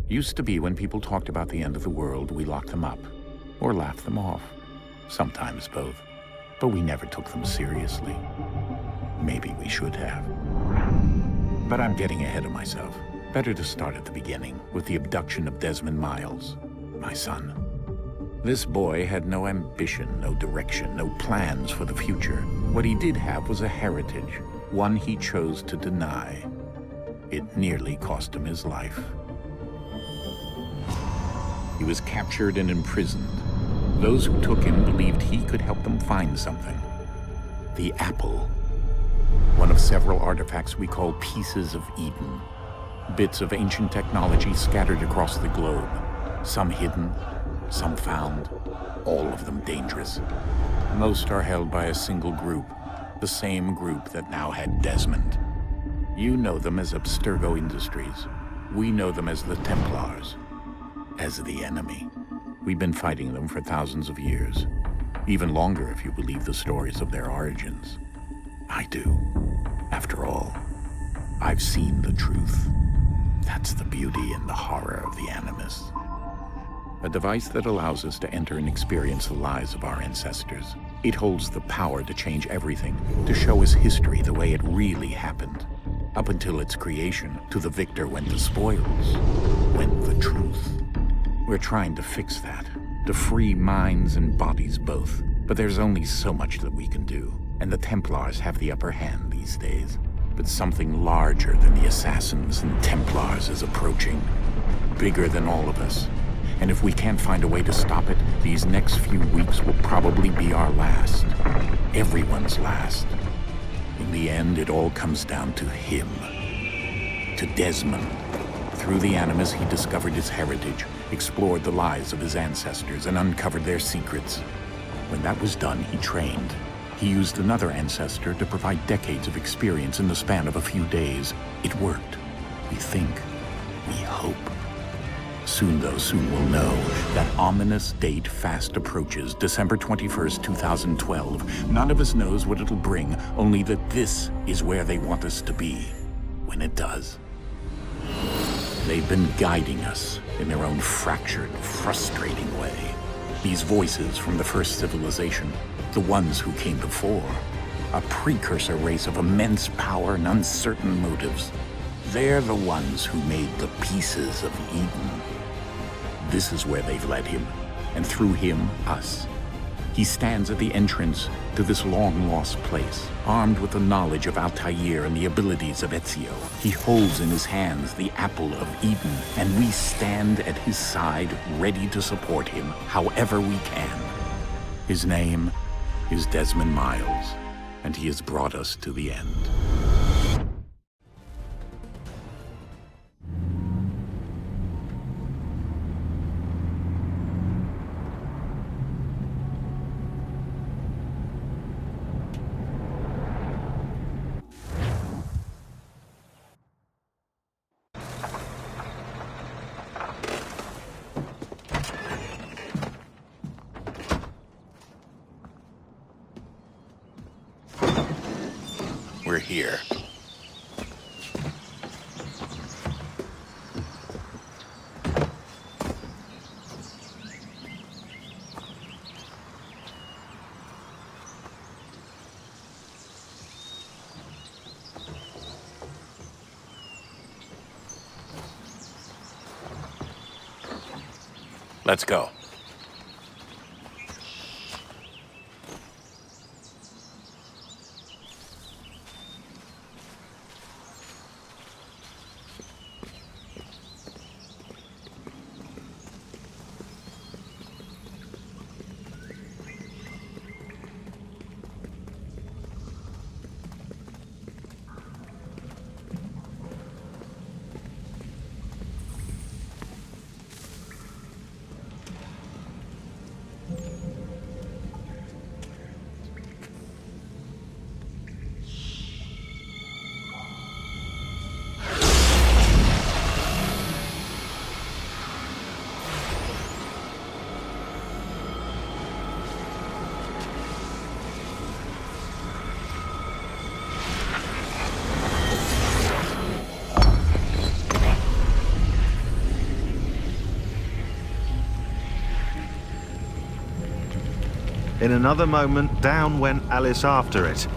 Used to be when people talked about the end of the world, we locked them up. Or laughed them off. Sometimes both. But we never took them seriously. Maybe we should have. But I'm getting ahead of myself. Better to start at the beginning, with the abduction of Desmond Miles, my son. This boy had no ambition, no direction, no plans for the future. What he did have was a heritage, one he chose to deny. It nearly cost him his life. He was captured and imprisoned. Those who took him believed he could help them find something. The apple. One of several artifacts we call pieces of Eden. Bits of ancient technology scattered across the globe. Some hidden, some found, all of them dangerous. Most are held by a single group, the same group that now had Desmond. You know them as Abstergo Industries. We know them as the Templars, as the enemy. We've been fighting them for thousands of years, even longer if you believe the stories of their origins. I do. After all, I've seen the truth. That's the beauty and the horror of the Animus. A device that allows us to enter and experience the lives of our ancestors. It holds the power to change everything, to show us history the way it really happened. Up until its creation, to the victor went the spoils, went the truth. We're trying to fix that, to free minds and bodies both. But there's only so much that we can do, and the Templars have the upper hand these days. But something larger than the Assassins and Templars is approaching, bigger than all of us. And if we can't find a way to stop it, these next few weeks will probably be our last. Everyone's last. In the end, it all comes down to him. To Desmond. Through the Animus, he discovered his heritage, explored the lives of his ancestors, and uncovered their secrets. When that was done, he trained. He used another ancestor to provide decades of experience in the span of a few days. It worked. We think. We hope. Soon, though, soon we'll know. That ominous date fast approaches, December 21st, 2012. None of us knows what it'll bring, only that this is where they want us to be, when it does. They've been guiding us in their own fractured, frustrating way. These voices from the first civilization, the ones who came before, a precursor race of immense power and uncertain motives. They're the ones who made the pieces of Eden. This is where they've led him, and through him, us. He stands at the entrance to this long-lost place, armed with the knowledge of Altair and the abilities of Ezio. He holds in his hands the apple of Eden, and we stand at his side, ready to support him however we can. His name is Desmond Miles, and he has brought us to the end. We're here. Let's go. In another moment, down went Alice after it,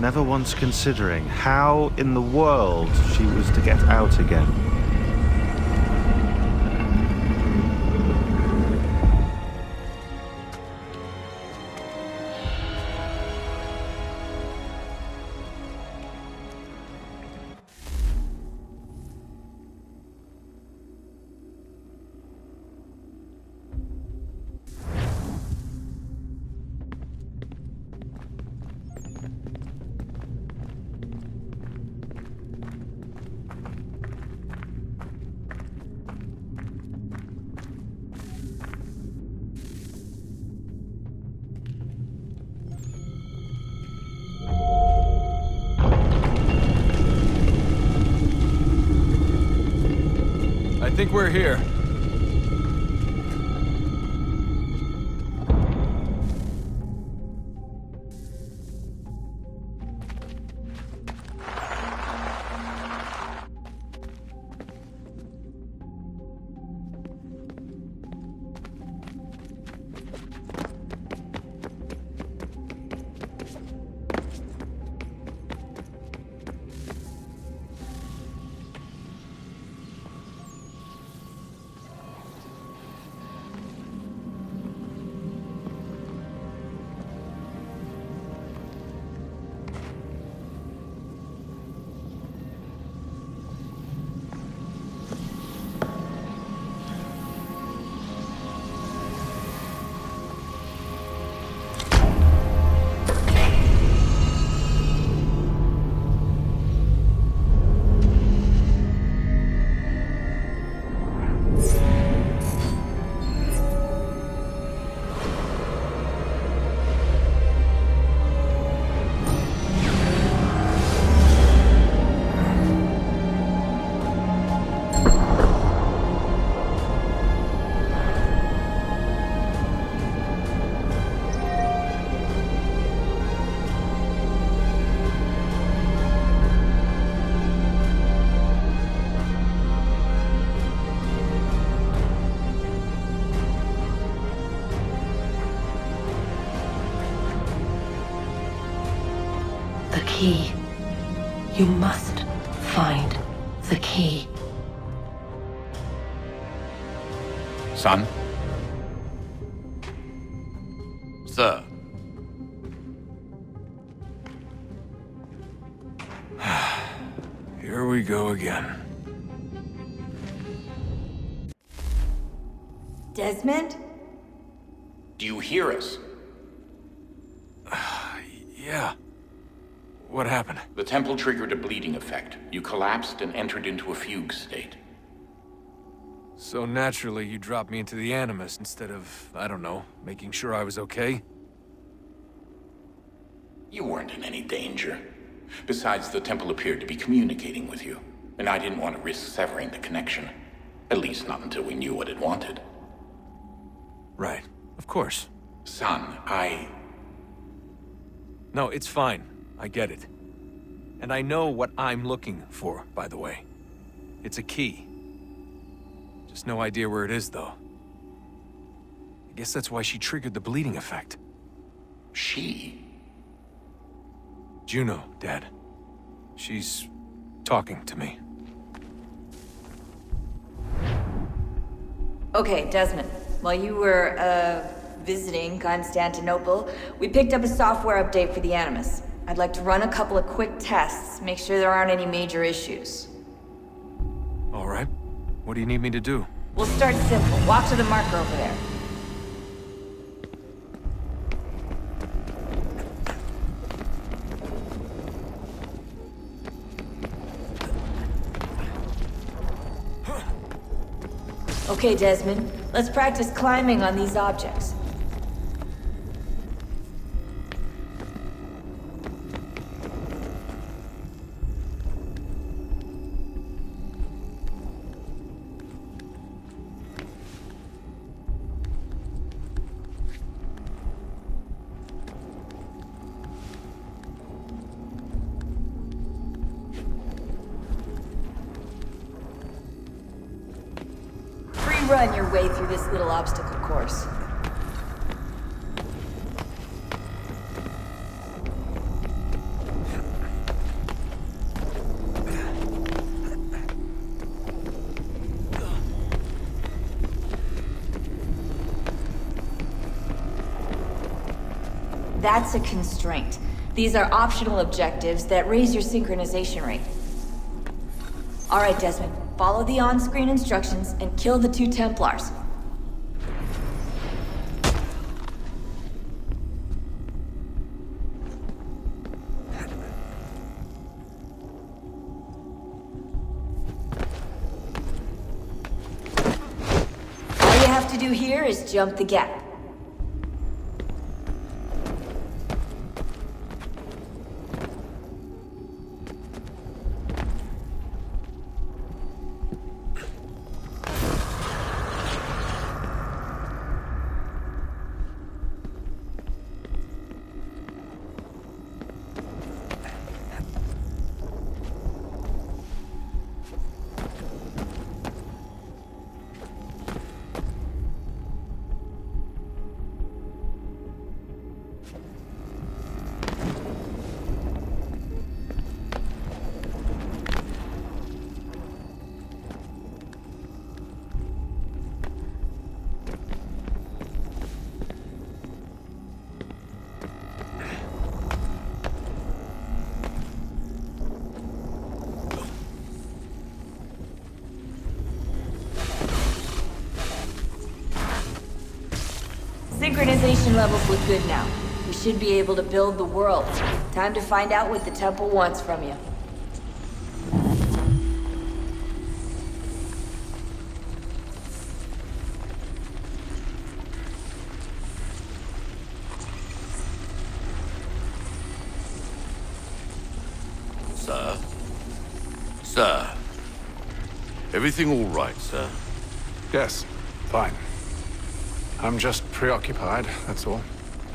never once considering how in the world she was to get out again. I think we're here. The key. You must find the key. Son? Sir. Here we go again. Desmond? Do you hear us? Yeah. What happened? The temple triggered a bleeding effect. You collapsed and entered into a fugue state. So naturally, you dropped me into the Animus instead of, I don't know, making sure I was okay? You weren't in any danger. Besides, the temple appeared to be communicating with you, and I didn't want to risk severing the connection. At least not until we knew what it wanted. Right. Of course. Son, No, it's fine. I get it. And I know what I'm looking for, by the way. It's a key. Just no idea where it is, though. I guess that's why she triggered the bleeding effect. She? Juno, Dad. She's talking to me. Okay, Desmond. While you were, visiting Constantinople, we picked up a software update for the Animus. I'd like to run a couple of quick tests, make sure there aren't any major issues. All right. What do you need me to do? We'll start simple. Walk to the marker over there. Okay, Desmond. Let's practice climbing on these objects. Run your way through this little obstacle course. That's a constraint. These are optional objectives that raise your synchronization rate. Alright, Desmond. Follow the on-screen instructions and kill the 2 Templars. All you have to do here is jump the gap. Synchronization levels look good now. We should be able to build the world. Time to find out what the temple wants from you. Sir? Sir? Everything all right, sir? Yes, fine. I'm just preoccupied, that's all.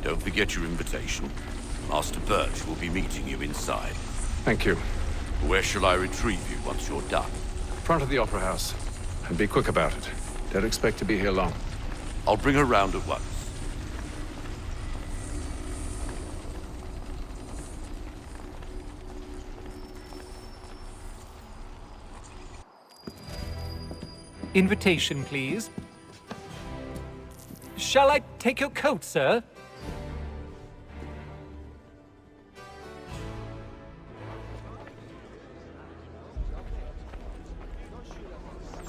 Don't forget your invitation. Master Birch will be meeting you inside. Thank you. Where shall I retrieve you once you're done? Front of the Opera House. And be quick about it. Don't expect to be here long. I'll bring her round at once. Invitation, please. Shall I take your coat, sir?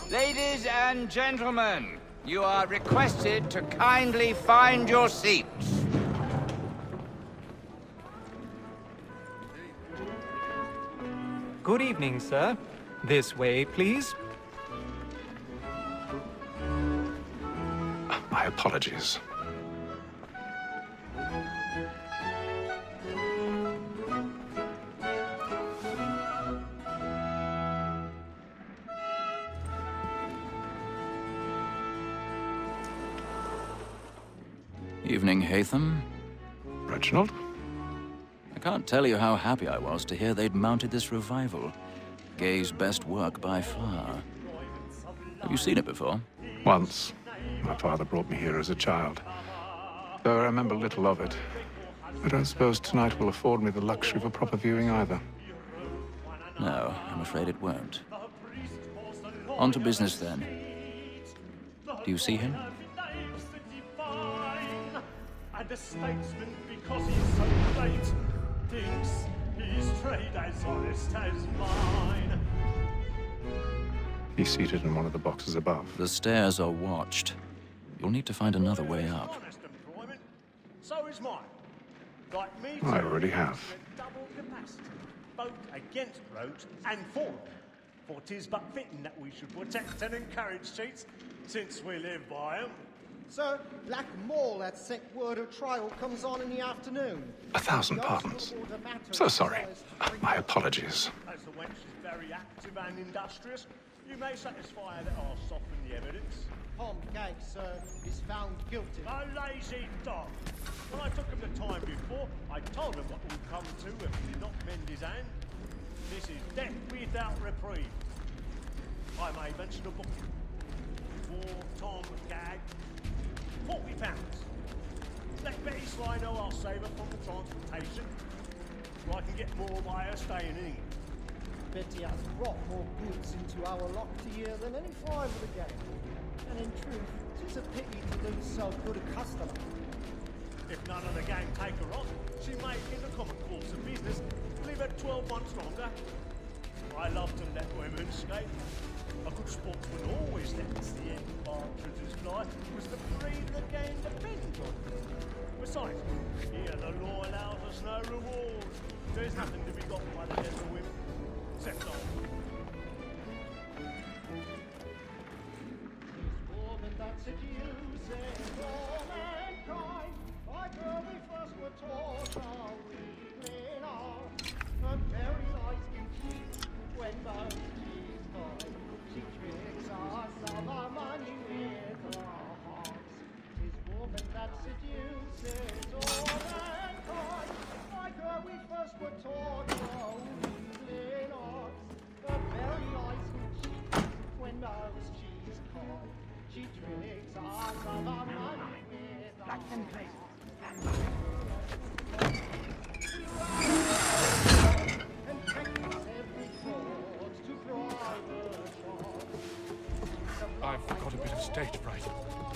Ladies and gentlemen, you are requested to kindly find your seats. Good evening, sir. This way, please. My apologies. Evening, Hatham. Reginald? I can't tell you how happy I was to hear they'd mounted this revival. Gay's best work by far. Have you seen it before? Once. My father brought me here as a child. Though I remember little of it. I don't suppose tonight will afford me the luxury of a proper viewing either. No, I'm afraid it won't. On to business then. Do you see him? And a statesman, because he's so late, thinks his trade as honest as mine. He's seated in one of the boxes above. The stairs are watched. You'll need to find another way up. So is mine. Like me, I already have. double capacity, both against roads and for them. For 'tis but fitting that we should protect and encourage cheats, since we live by 'em. Sir, Black Mall at sick word of trial comes on in the afternoon. 1,000 pardons. So sorry. My apologies. As the wench is very active and industrious, you may satisfy that I'll soften the evidence. Tom Gay, sir, is found guilty. A lazy dog. When I took him the time before, I told him what would come to if he did not mend his hand. This is death without reprieve. I may mention a book. For Tom Gag, £40. Let Betty Sly know I'll save her from the transportation, so I can get more by her staying in England. Betty has brought more goods into our locked year than any five of the game. And in truth, 'tis a pity to lose so good a customer. If none of the gang take her on, she may, in the common course of business, live at 12 months longer. I love to let women escape. A good sportsman always lets the end partridge's fly, was the breed the game depends on. Besides, here the law allows us no reward. There's nothing to be got by the death of women, except on. Woman that seduces all mankind, like her we first were taught our weakling art. Her very eyes can cheat when most she's kind. She tricks us of our money with her hearts. 'Tis woman that seduces all mankind, like her we first were taught our weakling arts. Her very eyes can cheat when most she's kind. She tricks us of our money with her hearts. And practice every fraud to bribe her charms. I've got a bit of stage fright.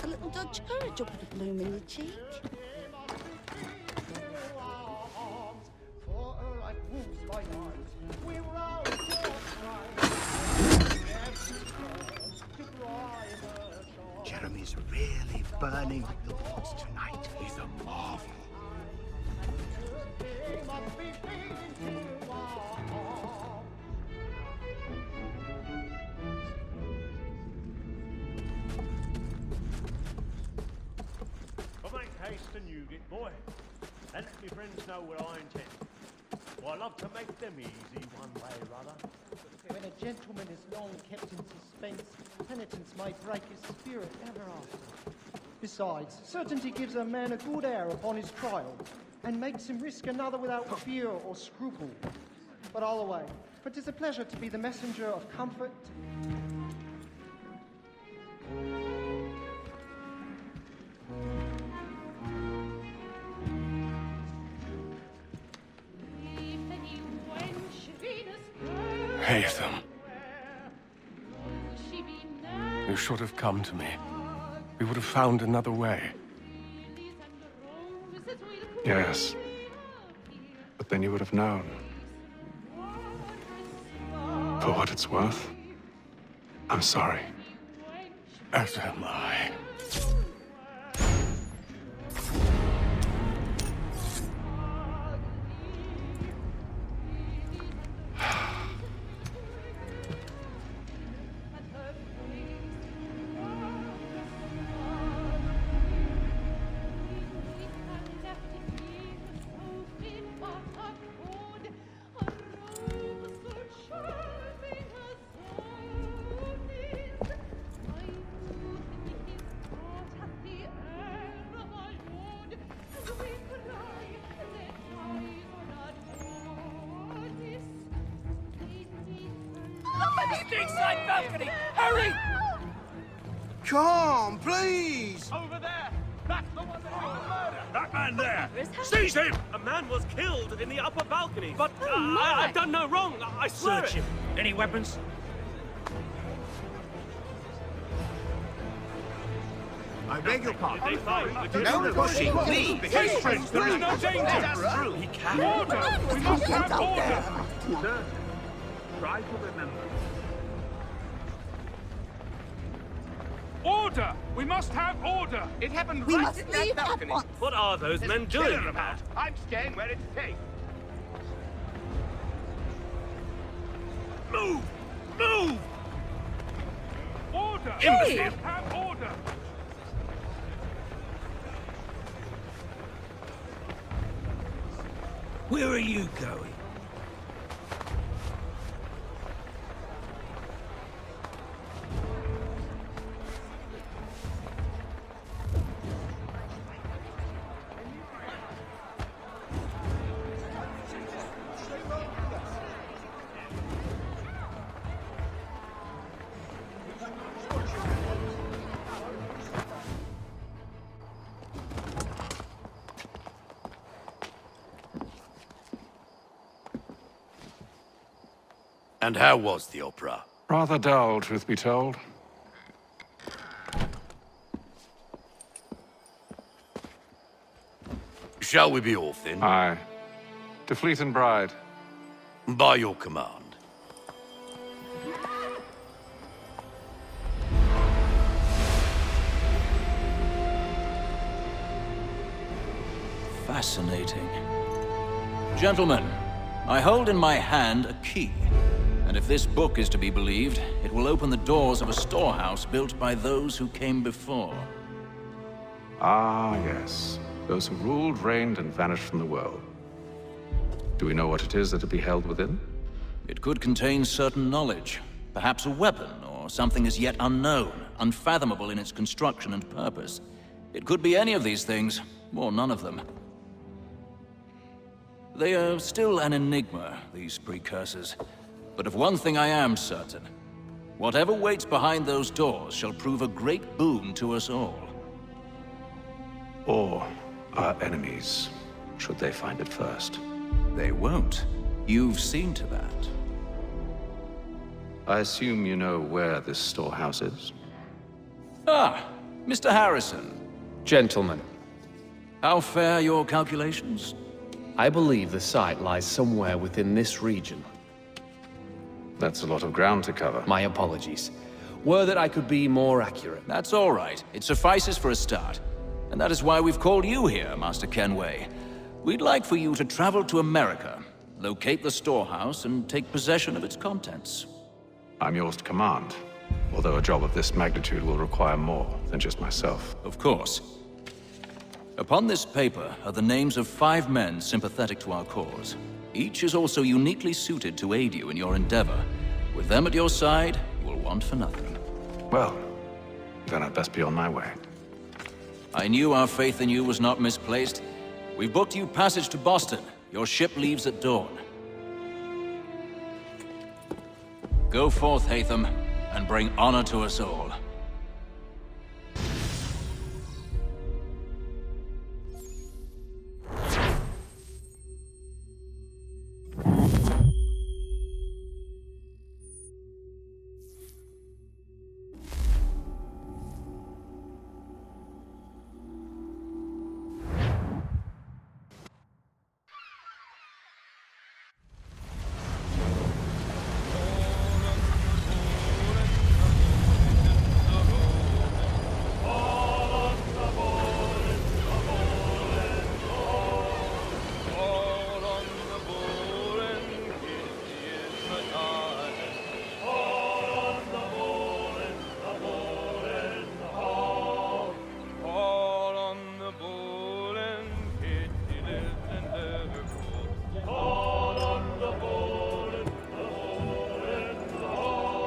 A little dodge courage or put a bloom in your cheek. For her like wolves by night, we rouse your fright. To bribe her charms. Jeremy's really burning up the woods tonight. He's a marvel. They must be feeding to our arms. But make haste and you get, boy, and let me friends know what I intend. For I love to make them easy one way or other. When a gentleman is long kept in suspense, penitence may break his spirit ever after. Besides, certainty gives a man a good air upon his trial, and makes him risk another without fear or scruple. But all away, for 'tis a pleasure to be the messenger of comfort. Haytham. You should have come to me. We would have found another way. Yes. But then you would have known. For what it's worth, I'm sorry. As am I. Hurry! Come, please! Over there! That's the one that was murdered! That man there! Seize him! A man was killed in the upper balcony, but I've done no wrong. I swear Search him. Any weapons? I beg your pardon. No pushing, please. Hey, friends, there is no danger. That's true. He can. Order! We must have order! Sir, try to remember. Order! We must have order! It happened We right must at leave that at balcony. once. What are those men doing Killer about? I'm staying where it's safe. Move! Move! Order! Imbecile! We must have order! Where are you going? And how was the opera? Rather dull, truth be told. Shall we be off then? Aye. To Fleet and Bride. By your command. Fascinating. Gentlemen, I hold in my hand a key. And if this book is to be believed, it will open the doors of a storehouse built by those who came before. Ah, yes. Those who ruled, reigned, and vanished from the world. Do we know what it is that will be held within? It could contain certain knowledge. Perhaps a weapon, or something as yet unknown, unfathomable in its construction and purpose. It could be any of these things, or none of them. They are still an enigma, these precursors. But of one thing I am certain. Whatever waits behind those doors shall prove a great boon to us all. Or our enemies, should they find it first. They won't. You've seen to that. I assume you know where this storehouse is? Ah, Mr. Harrison. Gentlemen, How fare your calculations? I believe the site lies somewhere within this region. That's a lot of ground to cover. My apologies. Were that I could be more accurate. That's all right. It suffices for a start. And that is why we've called you here, Master Kenway. We'd like for you to travel to America, locate the storehouse, and take possession of its contents. I'm yours to command, although a job of this magnitude will require more than just myself. Of course. Upon this paper are the names of 5 men sympathetic to our cause. Each is also uniquely suited to aid you in your endeavor. With them at your side, you will want for nothing. Well, then I'd best be on my way. I knew our faith in you was not misplaced. We've booked you passage to Boston. Your ship leaves at dawn. Go forth, Hatham, and bring honor to us all.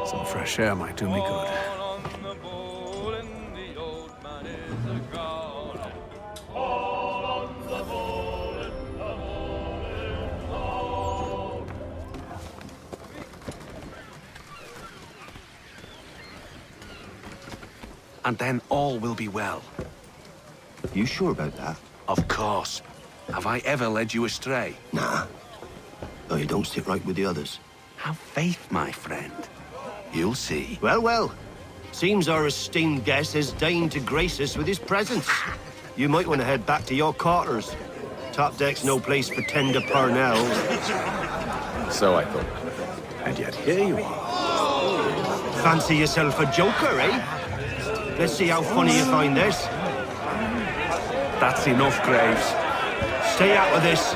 Some fresh air might do me good. And then all will be well. You sure about that? Of course. Have I ever led you astray? Nah. Though you don't sit right with the others. Have faith, my friend. You'll see. Well, well. Seems our esteemed guest has deigned to grace us with his presence. You might want to head back to your quarters. Top deck's no place for tender parnells. So I thought. And yet here you are. Fancy yourself a joker, eh? Let's see how funny you find this. That's enough, Graves. Stay out of this.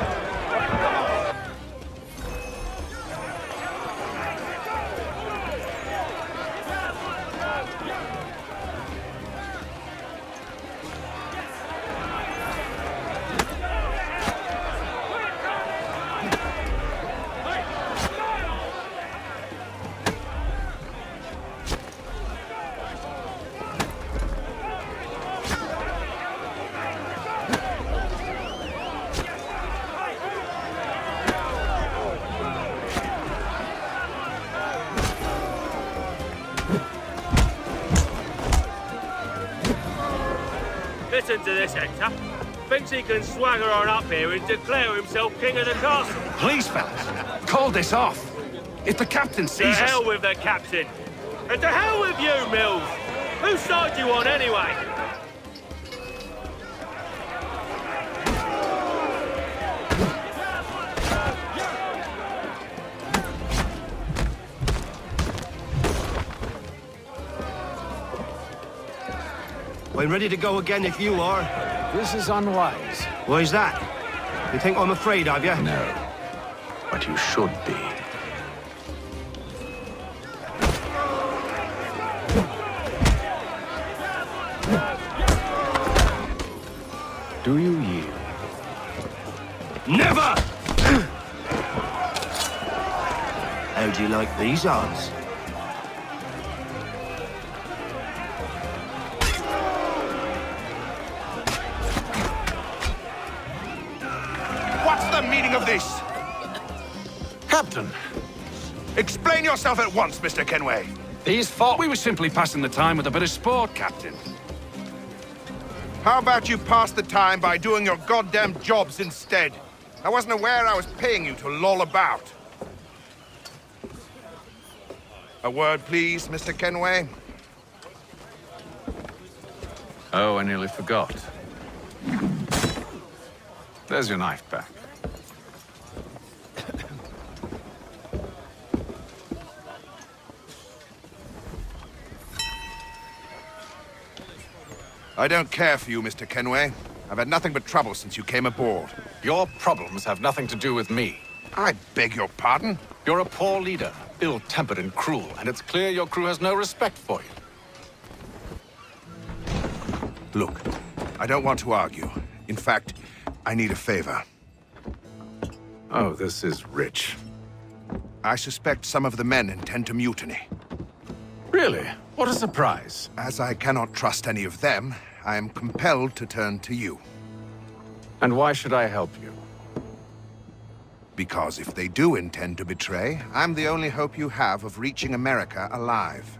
Listen to this, Hector. Thinks he can swagger on up here and declare himself king of the castle. Please, fellas, call this off. If the captain To sees us... hell with the captain. And to hell with you, Mills. Whose side you on, anyway? I'm ready to go again if you are. This is unwise. Why's that? You think I'm afraid of you? No. But you should be. Do you yield? Never! How do you like these odds? What's the meaning of this? Captain! Explain yourself at once, Mr. Kenway. These thought we were simply passing the time with a bit of sport, Captain. How about you pass the time by doing your goddamn jobs instead? I wasn't aware I was paying you to loll about. A word, please, Mr. Kenway. Oh, I nearly forgot. There's your knife back. I don't care for you, Mr. Kenway. I've had nothing but trouble since you came aboard. Your problems have nothing to do with me. I beg your pardon? You're a poor leader, ill-tempered and cruel, and it's clear your crew has no respect for you. Look, I don't want to argue. In fact, I need a favor. Oh, this is rich. I suspect some of the men intend to mutiny. Really? What a surprise. As I cannot trust any of them, I am compelled to turn to you. And why should I help you? Because if they do intend to betray, I'm the only hope you have of reaching America alive.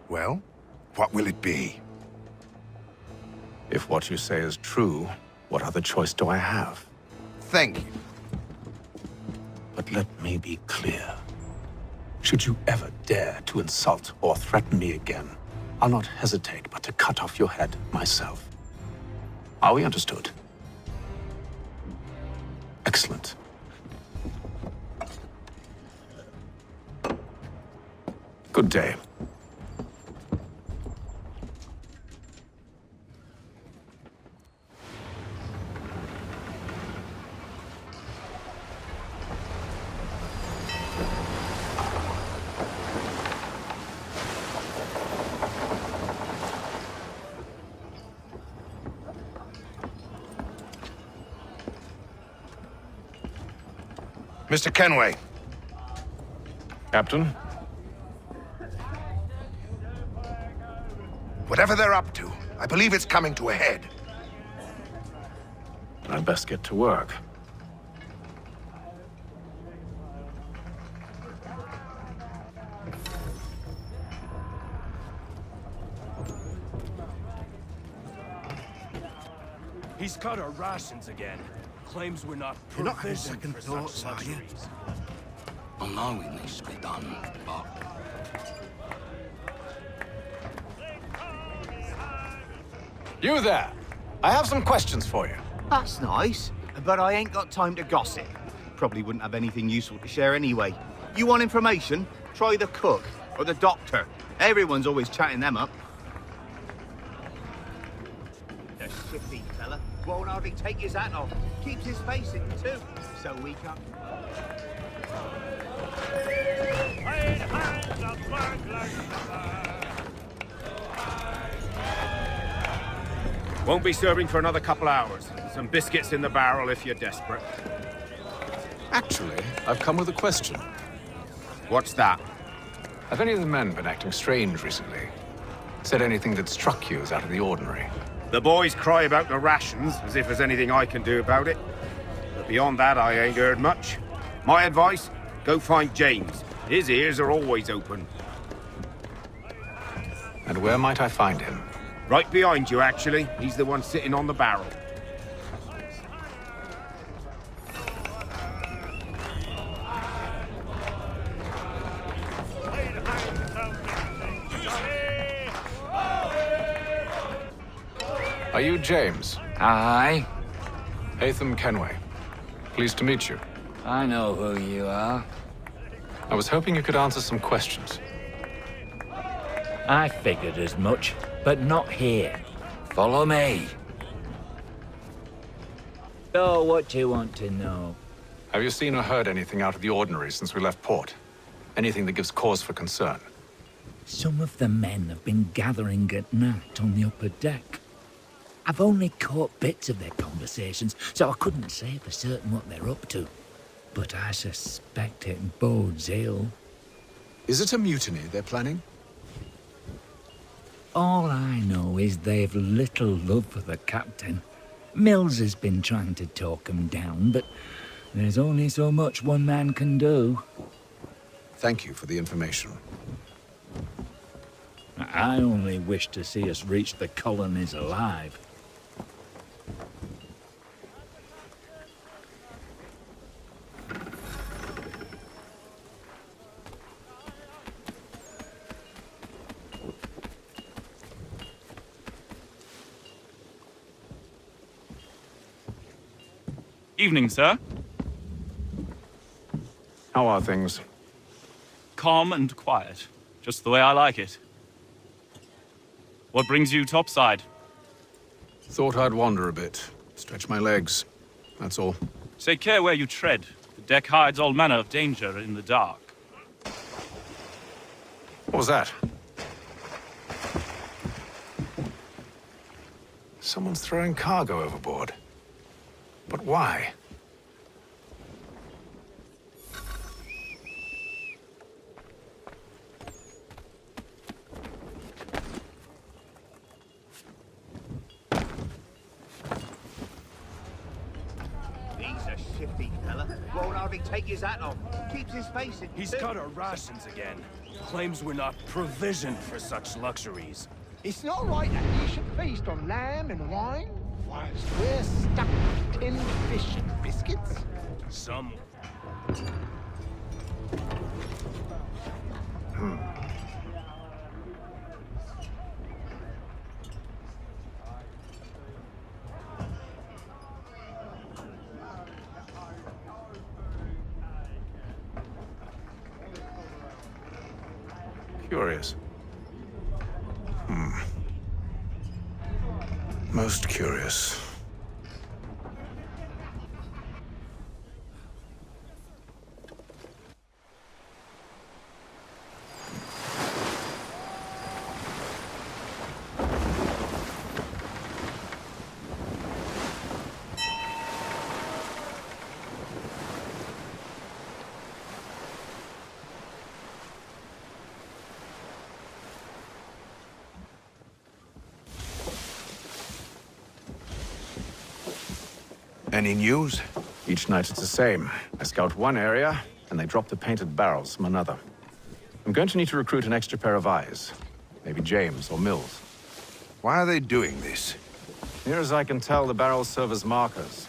Well, what will it be? If what you say is true, what other choice do I have? Thank you. But let me be clear. Should you ever dare to insult or threaten me again, I'll not hesitate but to cut off your head myself. Are we understood? Excellent. Good day. Mr. Kenway. Captain? Whatever they're up to, I believe it's coming to a head. I'd best get to work. He's cut our rations again. Claims we're not You're not having provisioned second for thoughts, such are you? luxuries. I know it needs to be done, but... You there! I have some questions for you. That's nice, but I ain't got time to gossip. Probably wouldn't have anything useful to share anyway. You want information? Try the cook or the doctor. Everyone's always chatting them up. The shifty fella won't hardly take his hat off. Keeps his face in too, so we can't... Won't be serving for another couple hours. Some biscuits in the barrel if you're desperate. Actually, I've come with a question. What's that? Have any of the men been acting strange recently? Said anything that struck you as out of the ordinary? The boys cry about the rations, as if there's anything I can do about it. But beyond that, I ain't heard much. My advice, go find James. His ears are always open. And where might I find him? Right behind you, actually. He's the one sitting on the barrel. Are you James? Aye. Hatham Kenway. Pleased to meet you. I know who you are. I was hoping you could answer some questions. I figured as much. but not here. Follow me. So, what do you want to know? Have you seen or heard anything out of the ordinary since we left port? Anything that gives cause for concern? Some of the men have been gathering at night on the upper deck. I've only caught bits of their conversations, so I couldn't say for certain what they're up to. But I suspect it bodes ill. Is it a mutiny they're planning? All I know is they've little love for the captain. Mills has been trying to talk him down, but there's only so much one man can do. Thank you for the information. I only wish to see us reach the colonies alive. Evening, sir. How are things? Calm and quiet. Just the way I like it. What brings you topside? Thought I'd wander a bit. Stretch my legs. That's all. Take care where you tread. The deck hides all manner of danger in the dark. What was that? Someone's throwing cargo overboard. But why? He's a shifty fella. Won't hardly take his hat off. Keeps his face in. He's cut our rations again. Claims we're not provisioned for such luxuries. It's not right that you should feast on lamb and wine whilst we're stuck with tinned fish and biscuits. Some... Curious. Most curious. Any news? Each night it's the same. I scout one area, and they drop the painted barrels from another. I'm going to need to recruit an extra pair of eyes. Maybe James or Mills. Why are they doing this? Near as I can tell, the barrels serve as markers.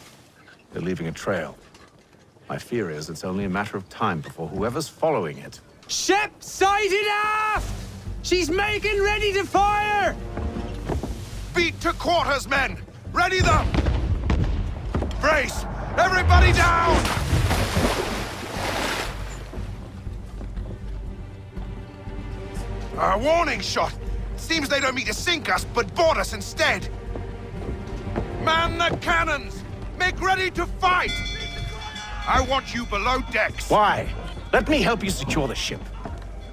They're leaving a trail. My fear is it's only a matter of time before whoever's following it... Ship sighted aft! She's making ready to fire! Beat to quarters, men! Ready them! Brace! Everybody down! A warning shot! Seems they don't mean to sink us, but board us instead! Man the cannons! Make ready to fight! I want you below decks! Why? Let me help you secure the ship.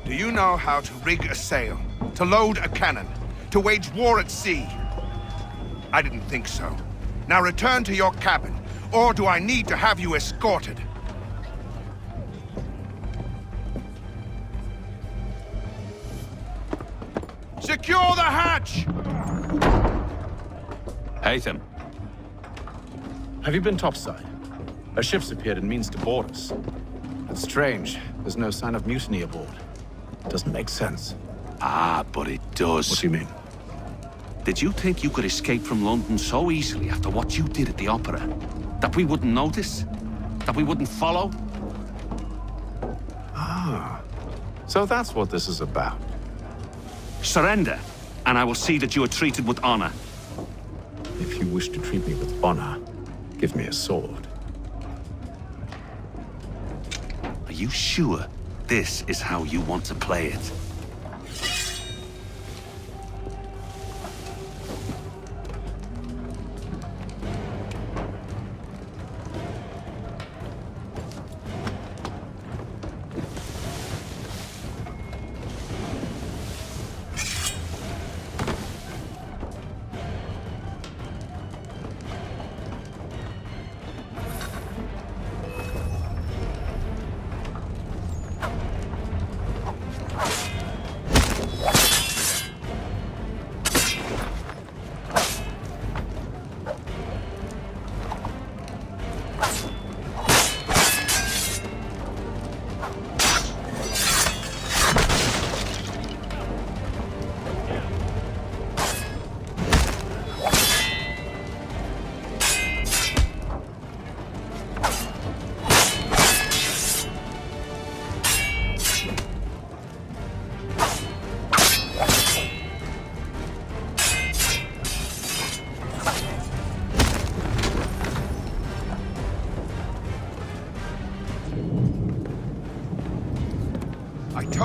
Do you know how to rig a sail? To load a cannon? To wage war at sea? I didn't think so. Now return to your cabin, or do I need to have you escorted? Secure the hatch! Haytham. Have you been topside? A ship's appeared and means to board us. It's strange. There's no sign of mutiny aboard. It doesn't make sense. Ah, but it does. What do you mean? Did you think you could escape from London so easily after what you did at the opera? That we wouldn't notice? That we wouldn't follow? Ah. So that's what this is about. Surrender, and I will see that you are treated with honor. If you wish to treat me with honor, give me a sword. Are you sure this is how you want to play it?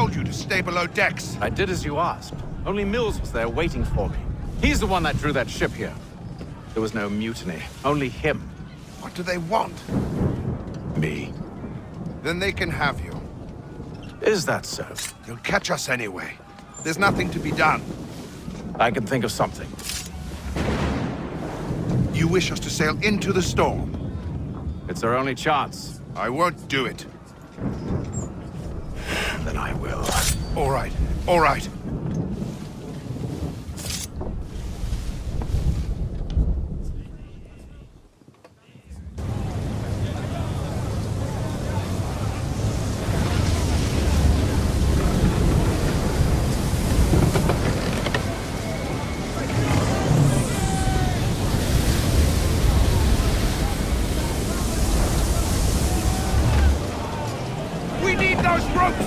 told you to stay below decks. I did as you asked. Only Mills was there waiting for me. He's the one that drew that ship here. There was no mutiny, only him. What do they want? Me. Then they can have you. Is that so? You'll catch us anyway. There's nothing to be done. I can think of something. You wish us to sail into the storm? It's our only chance. I won't do it. Then I will. All right, all right.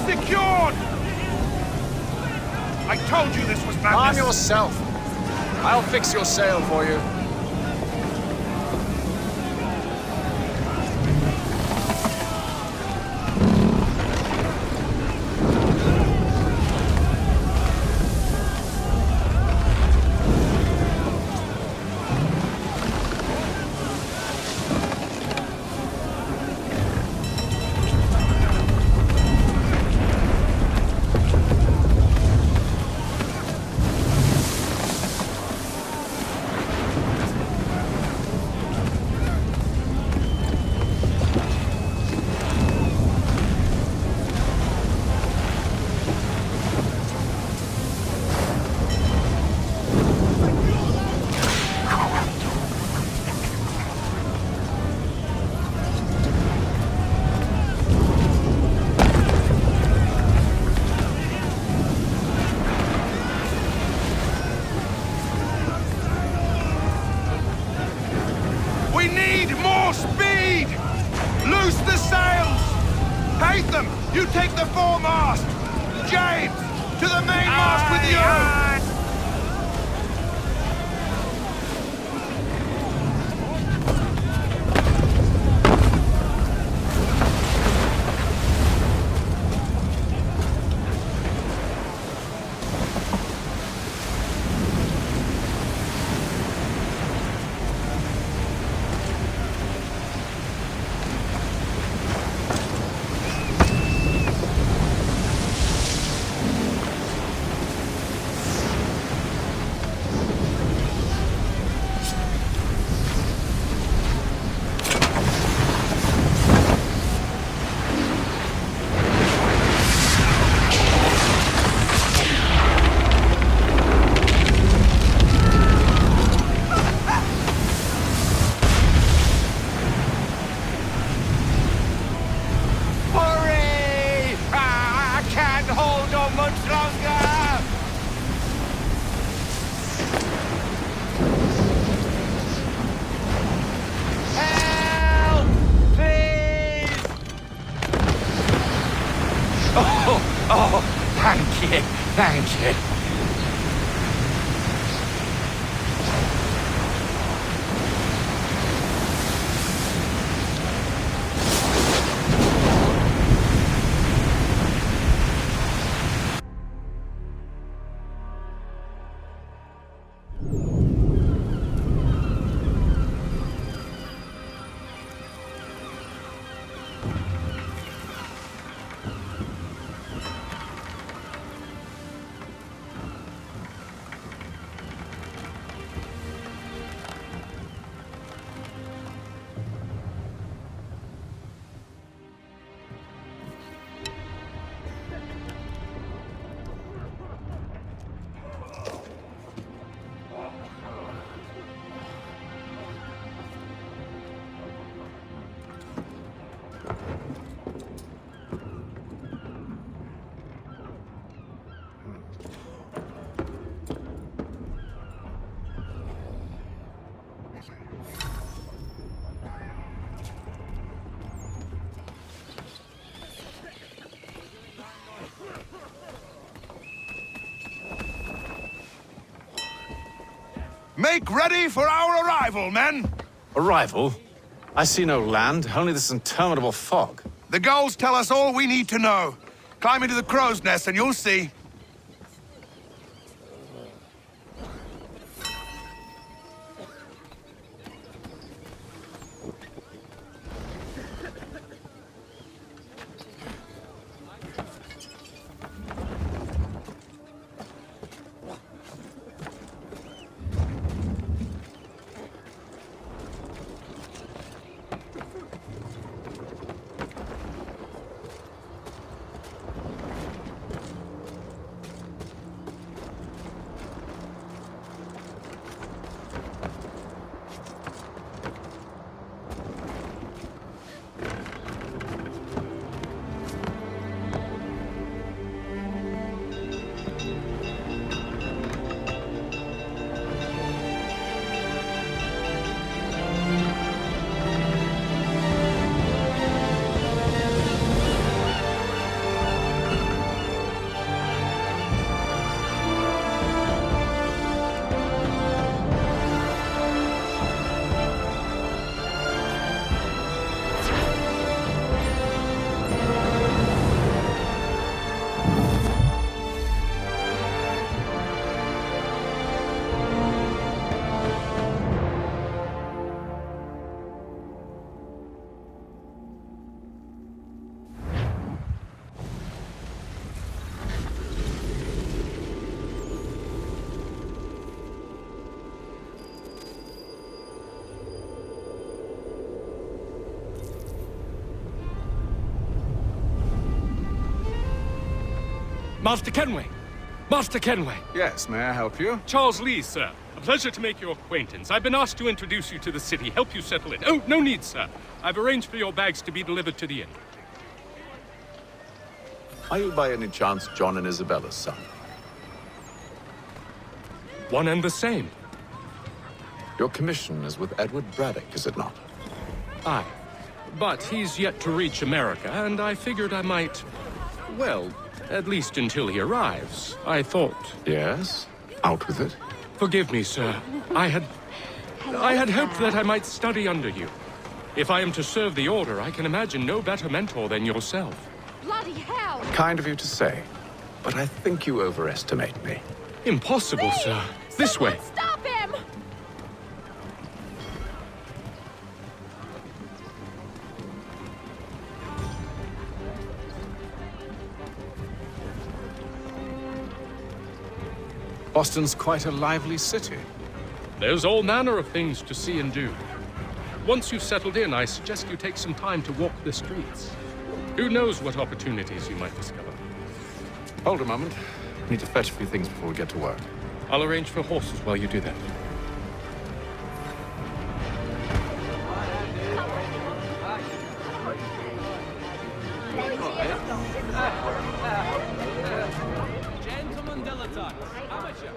Secured! I told you this was madness! Calm yourself. I'll fix your sail for you. You take the foremast! James! To the mainmast with you! Oh, thank you, thank you. Make ready for our arrival, men! Arrival? I see no land, only this interminable fog. The gulls tell us all we need to know. Climb into the crow's nest and you'll see. Master Kenway! Master Kenway! Yes, may I help you? Charles Lee, sir. A pleasure to make your acquaintance. I've been asked to introduce you to the city, help you settle in. Oh, no need, sir. I've arranged for your bags to be delivered to the inn. Are you by any chance John and Isabella's son? One and the same. Your commission is with Edward Braddock, is it not? Aye. But he's yet to reach America, and I figured I might... well, at least until he arrives, I thought... Yes? Out with it. Forgive me, sir. I had hoped that I might study under you. If I am to serve the Order, I can imagine no better mentor than yourself. Bloody hell! Kind of you to say, but I think you overestimate me. Impossible, sir. This way. Stop him! Boston's quite a lively city. There's all manner of things to see and do. Once you've settled in, I suggest you take some time to walk the streets. Who knows what opportunities you might discover. Hold a moment. I need to fetch a few things before we get to work. I'll arrange for horses while you do that. Gentlemen dilettantes, amateur.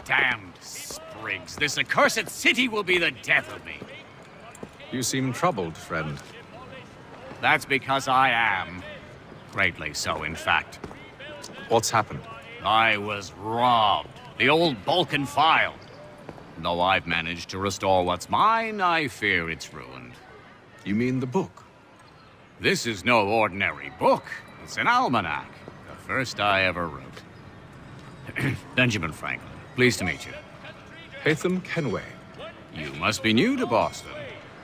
Damned sprigs. This accursed city will be the death of me. You seem troubled, friend. That's because I am. Greatly so, in fact. What's happened? I was robbed. The old Balkan file. Though I've managed to restore what's mine, I fear it's ruined. You mean the book? This is no ordinary book. It's an almanac. The first I ever wrote. Benjamin Franklin. Pleased to meet you. Hatham Kenway. You must be new to Boston.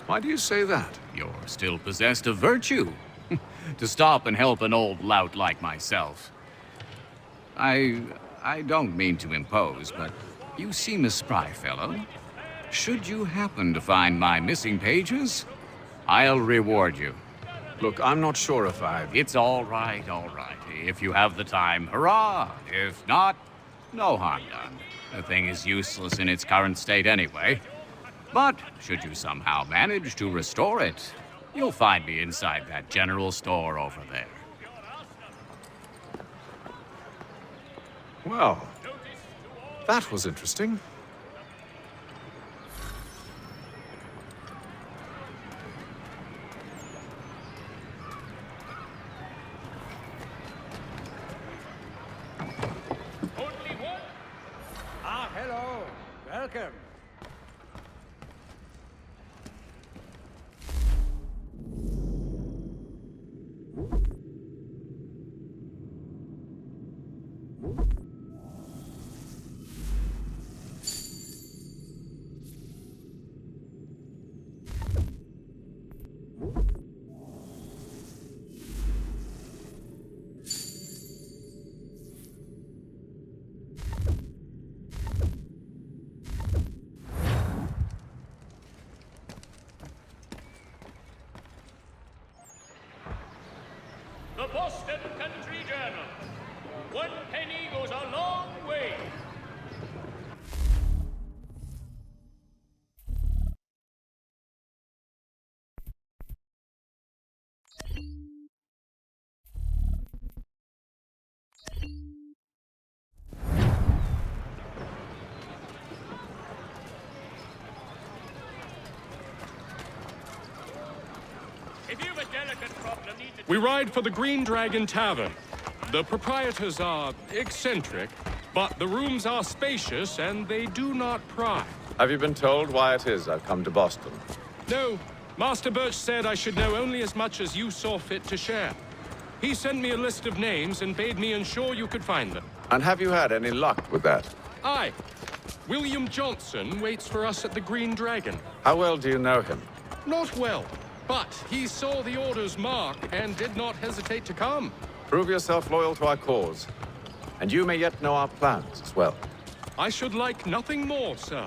Why do you say that? You're still possessed of virtue. To stop and help an old lout like myself. I don't mean to impose, but you seem a spry fellow. Should you happen to find my missing pages, I'll reward you. Look, I'm not sure if It's all right, all right. If you have the time, hurrah! If not, no harm done. The thing is useless in its current state anyway. But should you somehow manage to restore it, you'll find me inside that general store over there. Well, that was interesting. welcome. The Boston Country Journal. 1 penny goes a long way. If you've a delicate problem, need to... We ride for the Green Dragon Tavern. The proprietors are eccentric, but the rooms are spacious and they do not pry. Have you been told why it is I've come to Boston? No, Master Birch said I should know only as much as you saw fit to share. He sent me a list of names and bade me ensure you could find them. And have you had any luck with that? Aye. William Johnson waits for us at the Green Dragon. How well do you know him? Not well, but he saw the order's mark and did not hesitate to come. Prove yourself loyal to our cause, and you may yet know our plans as well. I should like nothing more, sir.